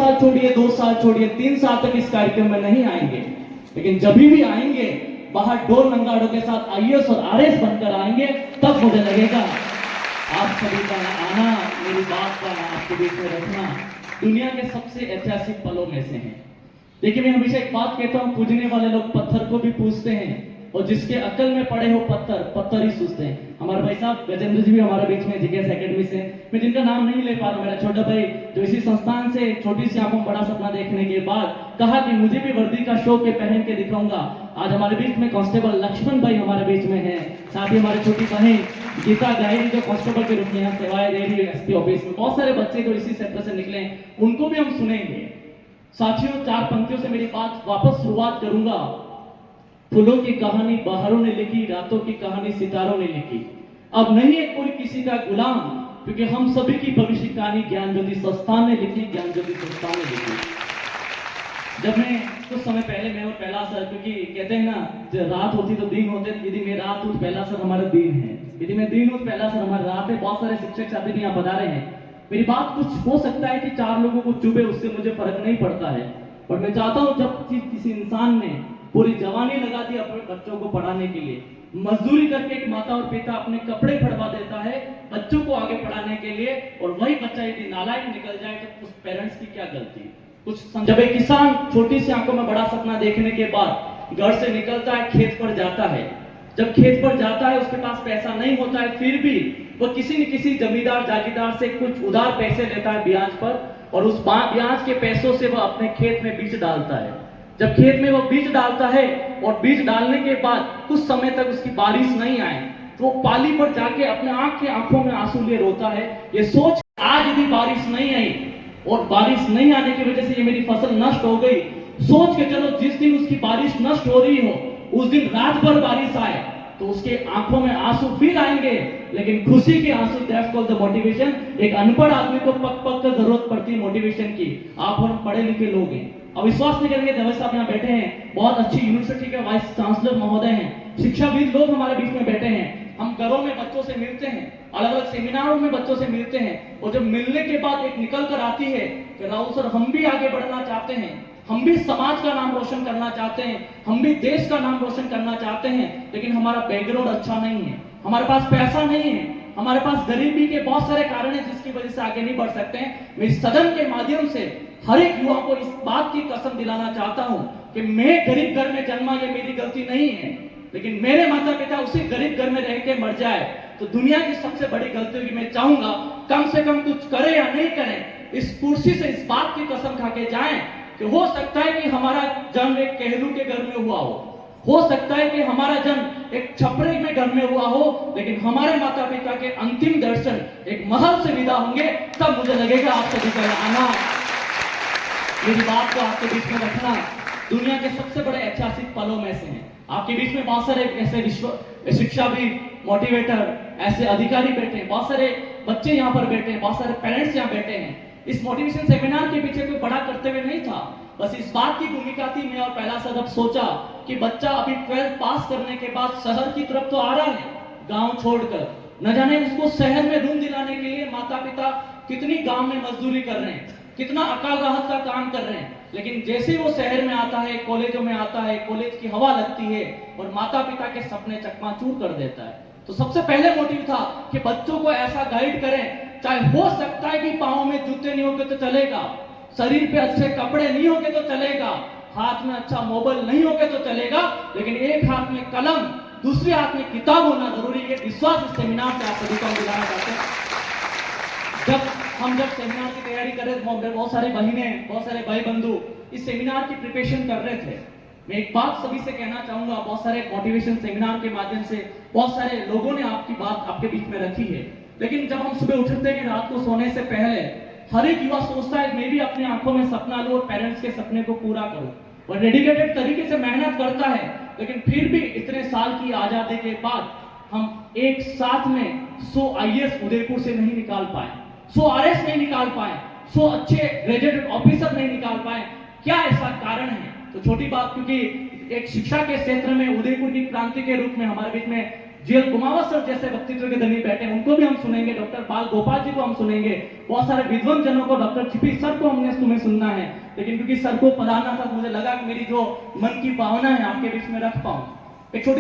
साल छोड़िए, 2 साल छोड़िए, 3 साल तक इस कार्यक्रम में नहीं आएंगे, लेकिन जब भी आएंगे बाहर डोर नंगाड़ों के साथ आईएएस और आरएस बनकर आएंगे, तब मुझे लगेगा आप सभी का आना, मेरी बात का आपके बीच में रखना दुनिया के सबसे ऐतिहासिक पलों में से है। देखिए, मैं हमेशा एक बात कहता हूँ, पूजने वाले लोग पत्थर को भी पूजते हैं और जिसके अकल में पड़े हो पत्थर ही सूझते हैं। हमारे भाई साहब गजेंद्र जी भी हमारे बीच में जीकेएस एकेडमी से, मैं जिनका नाम नहीं ले पा रहा हूँ, मेरा छोटा भाई जो इसी संस्थान से छोटी सी आंखों में बड़ा सपना देखने के बाद कहा कि मुझे भी वर्दी का शौक है, पहन के दिखाऊंगा। आज हमारे बीच में कांस्टेबल लक्ष्मण भाई हमारे बीच में है, साथ ही हमारी छोटी बहन गीता गायरी जो कांस्टेबल के रूप में यहाँ सेवाएं दे रही है एसपी ऑफिस में। बहुत सारे बच्चे जो इसी सेक्टर से निकले उनको भी हम सुनेंगे। साथियों, 4 पंक्तियों से मेरी बात वापस शुरुआत करूंगा। फूलों की कहानी बाहरों ने लिखी, रातों की कहानी सितारों ने लिखी। अब नहीं है कोई किसी का गुलाम, क्योंकि हम सभी की भविष्य कहानी ज्ञान ज्योति संस्थान ने लिखी, ज्ञान ज्योति संस्थान ने लिखी। जब मैं कुछ समय पहले मैं और पहला सर, क्योंकि कहते हैं ना जब रात होती तो दिन होते, यदि मैं रात हूँ पहला सर हमारा दिन है, यदि मैं दिन हूँ पहला सर हमारा रात है। बहुत सारे शिक्षक साथी भी यहाँ बता रहे हैं। मेरी बात कुछ हो सकता है कि 4 लोगों को चुभे, उससे मुझे फर्क नहीं पड़ता है, पर मैं चाहता हूँ जब किसी इंसान ने पूरी जवानी लगा दी अपने बच्चों को पढ़ाने के लिए, मजदूरी करके एक माता और पिता अपने कपड़े फड़वा देता है बच्चों को आगे पढ़ाने के लिए, और वही बच्चा यदि नालायक निकल जाए तो उस पेरेंट्स की क्या गलती। जब एक किसान छोटी सी आंखों में बड़ा सपना देखने के बाद घर से निकलता है, खेत पर जाता है, जब खेत पर जाता है उसके पास पैसा नहीं होता है, फिर भी वो किसी न किसी जमींदार जागीरदार से कुछ उधार पैसे लेता है ब्याज पर, और उस ब्याज के पैसों से वह अपने खेत में बीज डालता है। जब खेत में वो बीज डालता है और बीज डालने के बाद कुछ समय तक उसकी बारिश नहीं आए तो वो पाली पर जाके अपने आंखों में आंसू लिए रोता है, ये सोच आज यदि बारिश नहीं आई और बारिश नहीं आने की वजह से ये मेरी फसल नष्ट हो गई, सोच के चलो जिस दिन उसकी बारिश नष्ट हो रही हो उस दिन रात भर बारिश आए तो उसके आंखों में आंसू फिर आएंगे, लेकिन खुशी के आंसू। That's called the motivation. एक अनपढ़ आदमी को पक पक कर जरूरत पड़ती है मोटिवेशन की। आप हम पढ़े लिखे लोग हैं, अविश्वास नहीं करेंगे, देवेश साहब यहाँ बैठे हैं, बहुत अच्छी यूनिवर्सिटी के वाइस चांसलर महोदय हैं, शिक्षाविद लोग हमारे बीच में बैठे हैं। हम घरों में बच्चों से मिलते हैं, अलग अलग सेमिनारों में बच्चों से मिलते हैं, और जब मिलने के बाद एक निकल कर आती है कि राहुल सर हम भी आगे बढ़ना चाहते हैं, हम भी समाज का नाम रोशन करना चाहते हैं, हम भी देश का नाम रोशन करना चाहते हैं, लेकिन हमारा बैकग्राउंड अच्छा नहीं है, हमारे पास पैसा नहीं है, हमारे पास गरीबी के बहुत सारे कारण हैं जिसकी वजह से आगे नहीं बढ़ सकते हैं। मैं इस सदन के माध्यम से हर एक युवा को इस बात की कसम दिलाना चाहता हूं कि मैं गरीब घर में जन्मा, ये मेरी गलती नहीं है, लेकिन मेरे माता पिता उसी गरीब घर में रह के मर जाए तो दुनिया की सबसे बड़ी गलती होगी। मैं चाहूंगा कम से कम कुछ करें या नहीं करें, इस कुर्सी से इस बात की कसम खा के जाएं कि हो सकता है कि हमारा जन्म एक कहलू के घर में हुआ हो सकता है कि हमारा जन्म एक छपरे में घर में हुआ हो, लेकिन हमारे माता पिता के अंतिम दर्शन एक महल से विदा होंगे, तब मुझे लगेगा आप सभी का आना, मेरी बात को आपके बीच में रखना दुनिया के सबसे बड़े ऐतिहासिक पलों में से है। आपके बीच में बहुत सारे ऐसे शिक्षाविद, मोटिवेटर, ऐसे अधिकारी बैठे हैं, बहुत सारे बच्चे यहाँ पर बैठे हैं, बहुत सारे पेरेंट्स यहाँ बैठे हैं। इस मोटिवेशन सेमिनार के पीछे कोई बड़ा कर्तव्य नहीं था, बस इस बात की भूमिका थी। मैं और पहला सर जब सोचा कि बच्चा अभी 12th पास करने के बाद शहर की तरफ तो आ रहा है, गांव छोड़कर, न जाने उसको शहर में रूम दिलाने के लिए माता पिता कितनी गांव में मजदूरी कर रहे हैं, कितना अकाल राहत का काम कर रहे हैं, लेकिन जैसे वो शहर में आता है, कॉलेजों में आता है, कॉलेज की हवा लगती है और माता पिता के सपने चकनाचूर कर देता है। तो सबसे पहले मोटिव था कि बच्चों को ऐसा गाइड करें, चाहे हो सकता है कि पाँव में जूते नहीं होंगे तो चलेगा, शरीर पे अच्छे कपड़े नहीं होंगे तो चलेगा, हाथ में अच्छा मोबाइल नहीं होंगे तो चलेगा, लेकिन एक हाथ में कलम, दूसरे हाथ में किताब होना जरूरी है। विश्वास इस सेमिनार से आप सभी को दिलाना चाहते हैं। जब सेमिनार की तैयारी कर रहे थे, बहुत सारे बहनें, बहुत सारे भाई बंधु इस सेमिनार की प्रिपरेशन कर रहे थे। मैं एक बात सभी से कहना चाहूंगा, बहुत सारे मोटिवेशन सेमिनार के माध्यम से बहुत सारे लोगों ने आपकी बात आपके बीच में रखी है, लेकिन जब हम सुबह उठते हैं रात को सोने से पहले हर एक युवा सोचता है मैं भी अपनी आंखों में सपना लूं और पेरेंट्स के सपने को पूरा करूं, और डेडिकेटेड तरीके से मेहनत करता है, लेकिन फिर भी इतने साल की आजादी के बाद हम एक साथ में 100 आईएएस उदयपुर से नहीं निकाल पाए, 100 आरएस नहीं निकाल पाए, 100 अच्छे ग्रेजुएटेड ऑफिसर नहीं निकाल पाए। क्या ऐसा कारण है? तो छोटी बात, क्योंकि एक शिक्षा के क्षेत्र में उदयपुर की क्रांति के रूप में हमारे बीच में जीएल कुमावत सर जैसे व्यक्तित्व के धनी बैठे हैं, उनको भी हम सुनेंगे, डॉक्टर बाल गोपाल जी को हम सुनेंगे, बहुत सारे विद्वान जनों को, डॉक्टर चिपी सर को हमने तुम्हें सुनना है। है, लेकिन क्योंकि सर को पढ़ाना था, मुझे लगा कि मेरी जो मन की भावना है आपके बीच में रख पाऊं। एक छोटी